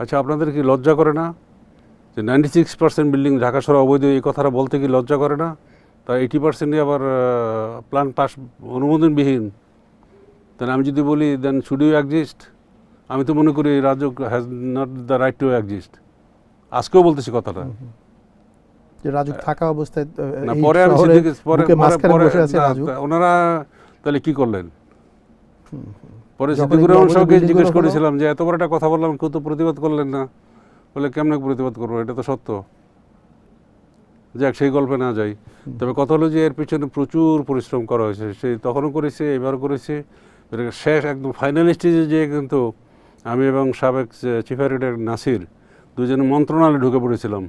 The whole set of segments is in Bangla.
আচ্ছা, আপনাদের কি লজ্জা করে না যে 96% বিল্ডিং ঢাকা শহরে অবৈধ, এই কথাটা বলতে কি লজ্জা করে না? তা 80%ই আবার প্ল্যান পাস অনুমোদনবিহীন। তাহলে আমি যদি বলি দেন শুড ইউ এক্সিস্ট, আমি তো মনে করি RAJUK has not the right two exist. আজকেও বলতেছি কথাটা। যে রাজুক থাকা অবস্থায় না, এই পরে আমি শহরে সিদ্দিক বুকে মাঝখানে বসে আছে রাজুক। ওনারা তাহলে কি করলেন? পরে যখন সিদ্দিকুর এগুলো রহমান অবৈধ সাহেবকে বিল্ডিংগুলো জিজ্ঞেস হলো, করেছিলাম যে এত বড় একটা কথা বললাম, কেউ তো প্রতিবাদ করলেন না। বলে কেমনে প্রতিবাদ করবো, এটা তো সত্য। যাক, সেই গল্পে না যাই। তবে কথা হলো যে এর পিছনে প্রচুর পরিশ্রম করা হয়েছে, সেই তখনও করেছে, এবারও করেছে। শেষ একদম ফাইনাল স্টেজে যেয়ে কিন্তু আমি এবং সাবেক চিফ এডিটর নাসির দুজনে মন্ত্রণালয়ে ঢুকে পড়েছিলাম।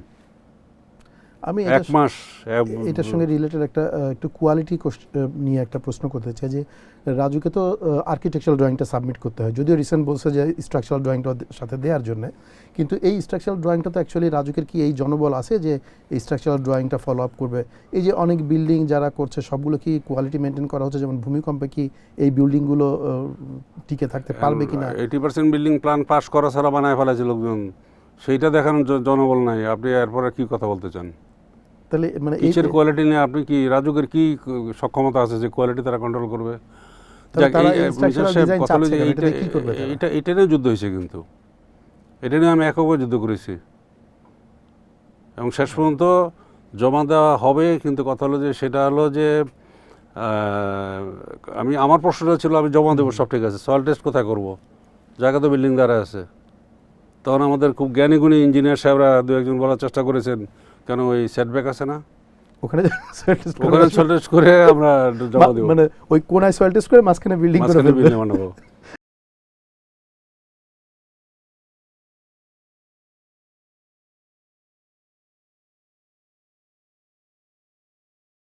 আমি এক মাস এটার সঙ্গে রিলেটেড একটা একটু কোয়ালিটি নিয়ে একটা প্রশ্ন করতে চাই যে রাজুকে তো আর্কিটেকচারাল ড্রয়িংটা সাবমিট করতে হয়, যদিও রিসেন্ট বলছে যে স্ট্রাকচারাল ড্রয়িংটা সাথে দেওয়ার জন্য, কিন্তু এই স্ট্রাকচারাল ড্রয়িংটা তো অ্যাকচুয়ালি রাজুকের কি এই জনবল আছে যে এই স্ট্রাকচারাল ড্রয়িংটা ফলো আপ করবে? এই যে অনেক বিল্ডিং যারা করছে সবগুলো কি কোয়ালিটি মেনটেন করা হচ্ছে? যেমন ভূমিকম্পে কি এই বিল্ডিংগুলো টিকে থাকতে পারবে কিনা? 80% বিল্ডিং প্ল্যান পাস করা ছাড়া বানায় ফেলেছে লোকজন, সেইটা দেখানোর জনবল নাই। আপনি এরপরে কি কথা বলতে চান? তাহলে মানে কিসের কোয়ালিটি নিয়ে আপনি কি, রাজুকের কি সক্ষমতা আছে যে কোয়ালিটি তারা কন্ট্রোল করবে? এটা নিয়ে যুদ্ধ হয়েছে, কিন্তু এটা নিয়ে আমি এককভাবে যুদ্ধ করেছি এবং শেষ পর্যন্ত জমা দেওয়া হবে। কিন্তু কথা হলো যে সেটা হলো যে আমার প্রশ্নটা ছিল আমি জমা দেবো, সব ঠিক আছে, সয়েল টেস্ট কোথায় করবো? জায়গা তো বিল্ডিং দ্বারা আছে। তখন আমাদের খুব জ্ঞানী গুণী ইঞ্জিনিয়ার সাহেবরা দু একজন বলার চেষ্টা করেছেন, কেন ওই সেটব্যাক আছে না, ওখানে সয়েল টেস্ট করে আমরা জমা দেবো, মানে ওই কোনায় সয়েল টেস্ট করে মাঝখানে বিল্ডিং বানাবো।